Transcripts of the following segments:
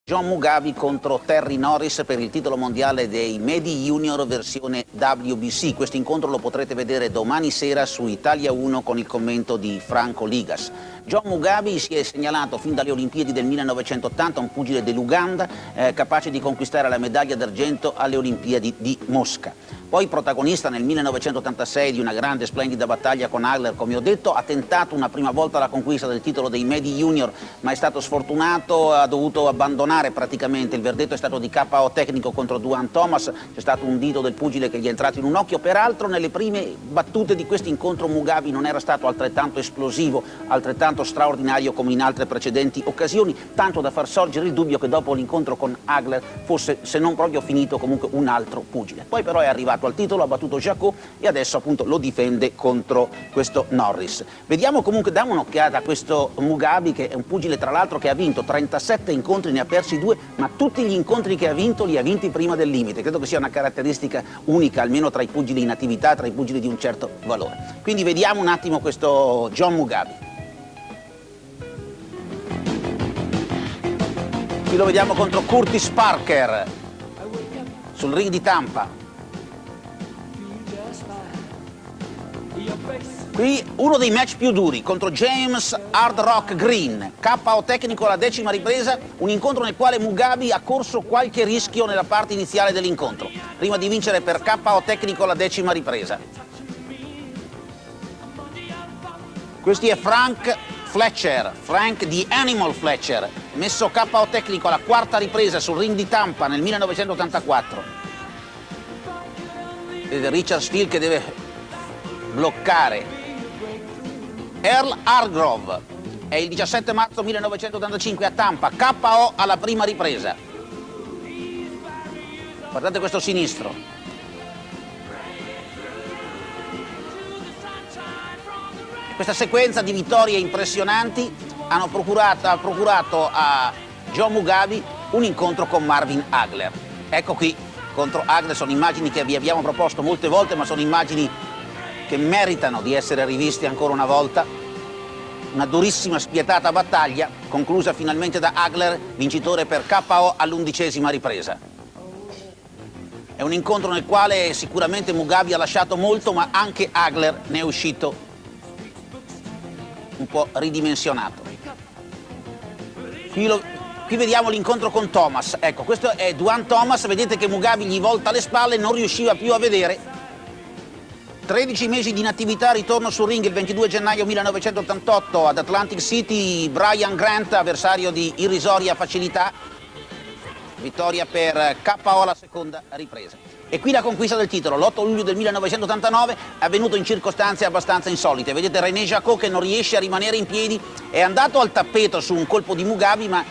John Mugabi contro Terry Norris per il titolo mondiale dei Medi Junior versione WBC. Questo incontro lo potrete vedere domani sera su Italia 1 con il commento di Franco Ligas. John Mugabi si è segnalato fin dalle Olimpiadi del 1980, un pugile dell'Uganda, capace di conquistare la medaglia d'argento alle Olimpiadi di Mosca. Poi protagonista nel 1986 di una grande e splendida battaglia con Hagler, come ho detto, ha tentato una prima volta la conquista del titolo dei Medi Junior, ma è stato sfortunato, ha dovuto abbandonare praticamente. Il verdetto è stato di KO tecnico contro Duane Thomas, c'è stato un dito del pugile che gli è entrato in un occhio. Peraltro nelle prime battute di questo incontro Mugabi non era stato altrettanto esplosivo, altrettanto straordinario come in altre precedenti occasioni, tanto da far sorgere il dubbio che dopo l'incontro con Hagler fosse, se non proprio finito, comunque un altro pugile. Poi però è arrivato al titolo, ha battuto Jacot e adesso appunto lo difende contro questo Norris. Vediamo comunque, diamo un'occhiata a questo Mugabi, che è un pugile tra l'altro che ha vinto 37 incontri, ne ha persi 2, ma tutti gli incontri che ha vinto li ha vinti prima del limite. Credo che sia una caratteristica unica, almeno tra i pugili in attività, tra i pugili di un certo valore. Quindi vediamo un attimo questo John Mugabi. Qui lo vediamo contro Curtis Parker sul ring di Tampa. Qui uno dei match più duri contro James Hard Rock Green, KO tecnico alla 10ª ripresa, un incontro nel quale Mugabi ha corso qualche rischio nella parte iniziale dell'incontro, prima di vincere per KO tecnico alla 10ª ripresa. Questo è Frank Fletcher, Frank the Animal Fletcher, messo KO tecnico alla 4ª ripresa sul ring di Tampa nel 1984. Vedete Richard Steele che deve bloccare. Earl Hargrove è il 17 marzo 1985 a Tampa, KO alla prima ripresa. Guardate questo sinistro. Questa sequenza di vittorie impressionanti ha procurato a John Mugabi un incontro con Marvin Hagler. Ecco qui, contro Hagler, sono immagini che vi abbiamo proposto molte volte, ma sono immagini che meritano di essere rivisti ancora una volta. Una durissima, spietata battaglia, conclusa finalmente da Hagler, vincitore per KO all'11ª ripresa. È un incontro nel quale sicuramente Mugabi ha lasciato molto, ma anche Hagler ne è uscito un po' ridimensionato. Qui vediamo l'incontro con Thomas. Ecco, questo è Duane Thomas, vedete che Mugabi gli volta le spalle, non riusciva più a vedere. 13 mesi di inattività, ritorno sul ring il 22 gennaio 1988 ad Atlantic City, Brian Grant, avversario di irrisoria facilità, vittoria per KO alla 2ª ripresa. E qui la conquista del titolo, l'8 luglio del 1989, avvenuto in circostanze abbastanza insolite. Vedete René Jacot che non riesce a rimanere in piedi, è andato al tappeto su un colpo di Mugabi, ma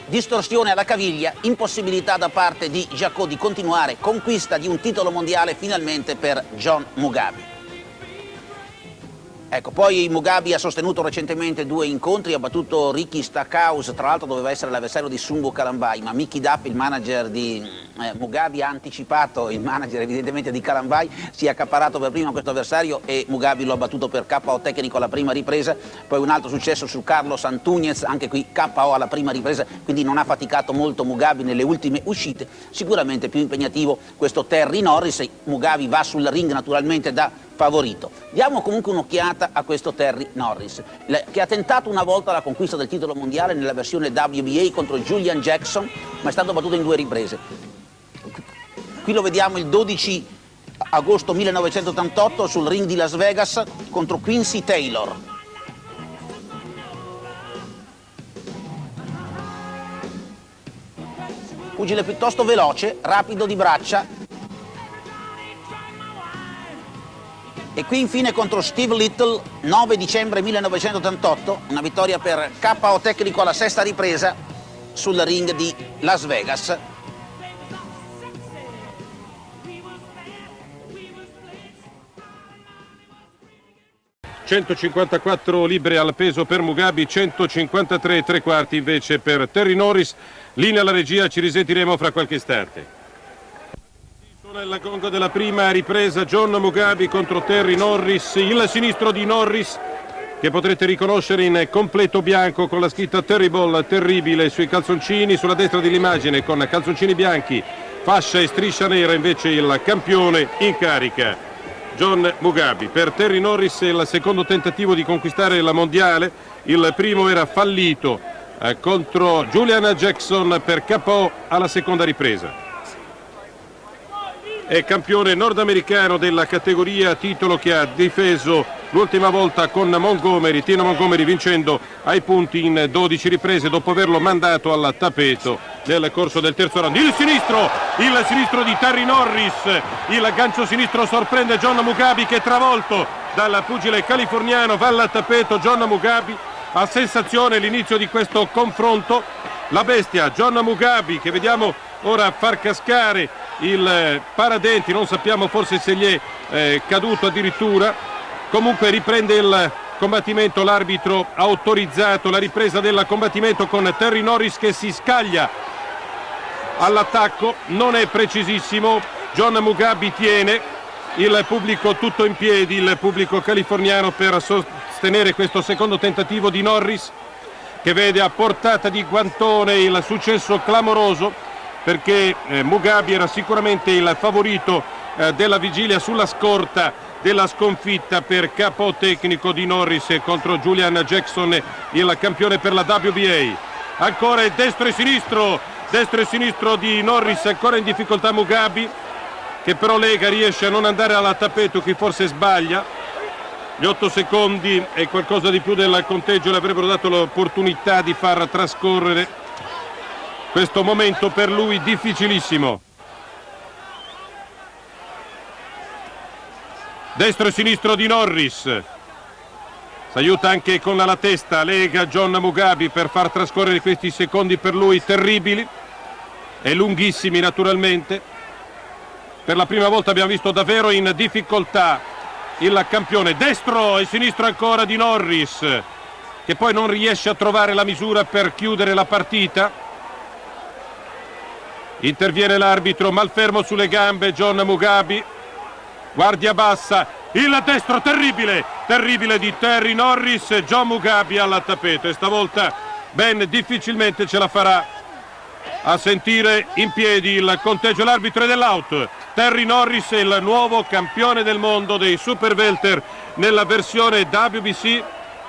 distorsione alla caviglia, impossibilità da parte di Jacot di continuare, conquista di un titolo mondiale finalmente per John Mugabi. Ecco, poi Mugabi ha sostenuto recentemente 2 incontri, ha battuto Ricky Stackhouse, tra l'altro doveva essere l'avversario di Sumbo Kalambai, ma Mickey Dupp, il manager di Mugabi, ha anticipato, il manager evidentemente di Kalambai, si è accaparato per primo questo avversario e Mugabi lo ha battuto per KO tecnico alla prima ripresa. Poi un altro successo su Carlos Antunes, anche qui KO alla prima ripresa, quindi non ha faticato molto Mugabi nelle ultime uscite. Sicuramente più impegnativo questo Terry Norris, Mugabi va sul ring naturalmente da favorito. Diamo comunque un'occhiata a questo Terry Norris, che ha tentato una volta la conquista del titolo mondiale nella versione WBA contro Julian Jackson, ma è stato battuto in 2 riprese. Qui lo vediamo il 12 agosto 1988 sul ring di Las Vegas contro Quincy Taylor. Pugile piuttosto veloce, rapido di braccia. E qui infine contro Steve Little, 9 dicembre 1988, una vittoria per KO tecnico alla 6ª ripresa sul ring di Las Vegas. ...154 libbre al peso per Mugabi, 153 3/4 invece per Terry Norris. Linea alla regia, ci risentiremo fra qualche istante. Suona il gongo della prima ripresa, John Mugabi contro Terry Norris, il sinistro di Norris che potrete riconoscere in completo bianco con la scritta Terrible, terribile sui calzoncini, sulla destra dell'immagine con calzoncini bianchi, fascia e striscia nera invece il campione in carica, John Mugabi. Per Terry Norris è il secondo tentativo di conquistare la mondiale, il primo era fallito contro Julian Jackson per KO alla seconda ripresa. È campione nordamericano della categoria, titolo che ha difeso l'ultima volta con Montgomery, Tino Montgomery, vincendo ai punti in 12 riprese dopo averlo mandato al tappeto nel corso del terzo round. Il sinistro di Terry Norris, il gancio sinistro sorprende John Mugabi che travolto dal pugile californiano, va al tappeto. John Mugabi a sensazione l'inizio di questo confronto, la bestia John Mugabi che vediamo ora far cascare il paradenti, non sappiamo forse se gli è caduto addirittura, comunque riprende il combattimento, l'arbitro ha autorizzato la ripresa del combattimento con Terry Norris che si scaglia all'attacco, non è precisissimo, John Mugabi tiene, il pubblico tutto in piedi, il pubblico californiano per sostenere questo secondo tentativo di Norris che vede a portata di guantone il successo clamoroso, perché Mugabi era sicuramente il favorito della vigilia sulla scorta della sconfitta per KO tecnico di Norris contro Julian Jackson, il campione per la WBA. Ancora destro e sinistro di Norris, ancora in difficoltà Mugabi che però lega, riesce a non andare alla tappeto, qui forse sbaglia. Gli 8 secondi e qualcosa di più del conteggio le avrebbero dato l'opportunità di far trascorrere questo momento per lui difficilissimo. Destro e sinistro di Norris, si aiuta anche con la testa, lega John Mugabi per far trascorrere questi secondi per lui terribili e lunghissimi naturalmente. Per la prima volta abbiamo visto davvero in difficoltà il campione. Destro e sinistro ancora di Norris che poi non riesce a trovare la misura per chiudere la partita. Interviene l'arbitro, malfermo sulle gambe John Mugabi, guardia bassa, il destro terribile di Terry Norris, John Mugabi al tappeto e stavolta ben difficilmente ce la farà a sentire in piedi il conteggio. L'arbitro è dell'out. Terry Norris è il nuovo campione del mondo dei super welter nella versione WBC,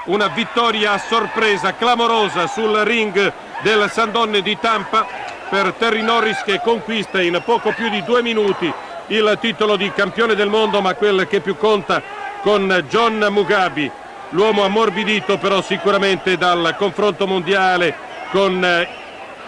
una vittoria a sorpresa clamorosa sul ring del Sandon di Tampa per Terry Norris che conquista in poco più di 2 minuti il titolo di campione del mondo, ma quel che più conta con John Mugabi, l'uomo ammorbidito però sicuramente dal confronto mondiale con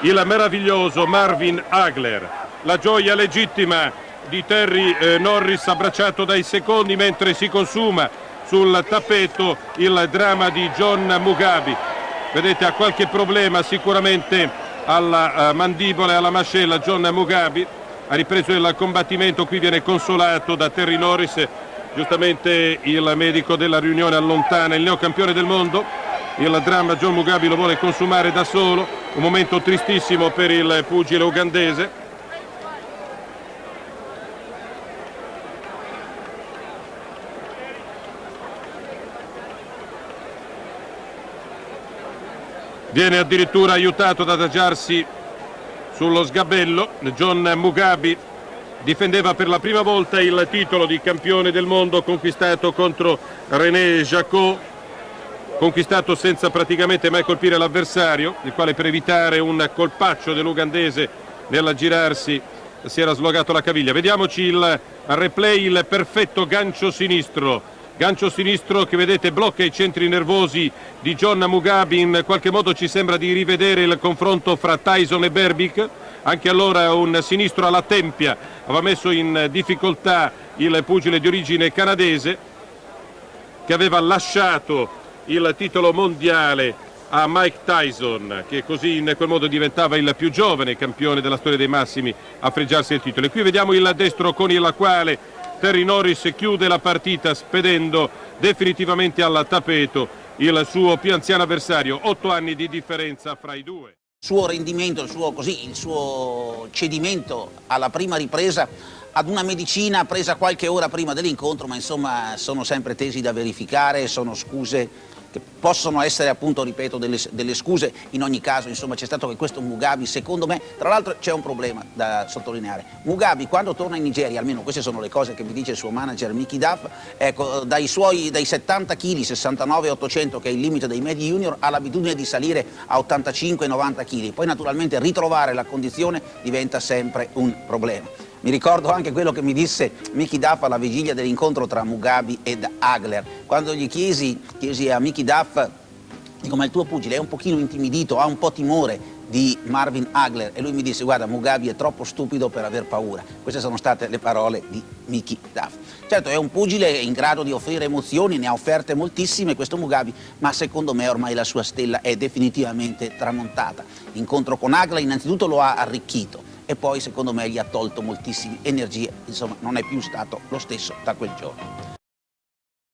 il meraviglioso Marvin Hagler. La gioia legittima di Terry Norris abbracciato dai secondi mentre si consuma sul tappeto il dramma di John Mugabi. Vedete, ha qualche problema sicuramente alla mandibola e alla mascella John Mugabi, ha ripreso il combattimento, qui viene consolato da Terry Norris, giustamente il medico della riunione allontana il neocampione del mondo, il dramma John Mugabi lo vuole consumare da solo, un momento tristissimo per il pugile ugandese. Viene addirittura aiutato ad adagiarsi sullo sgabello. John Mugabi difendeva per la prima volta il titolo di campione del mondo conquistato contro René Jacot, conquistato senza praticamente mai colpire l'avversario, il quale per evitare un colpaccio dell'ugandese nell'aggirarsi si era slogato la caviglia. Vediamoci il replay, il perfetto gancio sinistro che vedete blocca i centri nervosi di John Mugabi, in qualche modo ci sembra di rivedere il confronto fra Tyson e Berbick, anche allora un sinistro alla tempia aveva messo in difficoltà il pugile di origine canadese che aveva lasciato il titolo mondiale a Mike Tyson, che così in quel modo diventava il più giovane campione della storia dei massimi a fregiarsi il titolo. E qui vediamo il destro con il quale Terry Norris chiude la partita spedendo definitivamente al tappeto il suo più anziano avversario, 8 anni di differenza fra i due. Il suo rendimento, il suo cedimento alla prima ripresa ad una medicina presa qualche ora prima dell'incontro, ma insomma sono sempre tesi da verificare, sono scuse che possono essere appunto, ripeto, delle scuse. In ogni caso, insomma, c'è stato che questo Mugabi, secondo me, tra l'altro c'è un problema da sottolineare. Mugabi quando torna in Nigeria, almeno queste sono le cose che mi dice il suo manager Mickey Duff, ecco, dai 70 kg, 69-800 che è il limite dei medi junior, ha l'abitudine di salire a 85-90 kg, poi naturalmente ritrovare la condizione diventa sempre un problema. Mi ricordo anche quello che mi disse Mickey Duff alla vigilia dell'incontro tra Mugabi ed Hagler, quando gli chiesi a Mickey Duff, dico, ma il tuo pugile è un pochino intimidito, ha un po' timore di Marvin Hagler, e lui mi disse, guarda, Mugabi è troppo stupido per aver paura. Queste sono state le parole di Mickey Duff. Certo, è un pugile in grado di offrire emozioni, ne ha offerte moltissime questo Mugabi, ma secondo me ormai la sua stella è definitivamente tramontata. L'incontro con Hagler innanzitutto lo ha arricchito e poi secondo me gli ha tolto moltissime energie, insomma non è più stato lo stesso da quel giorno.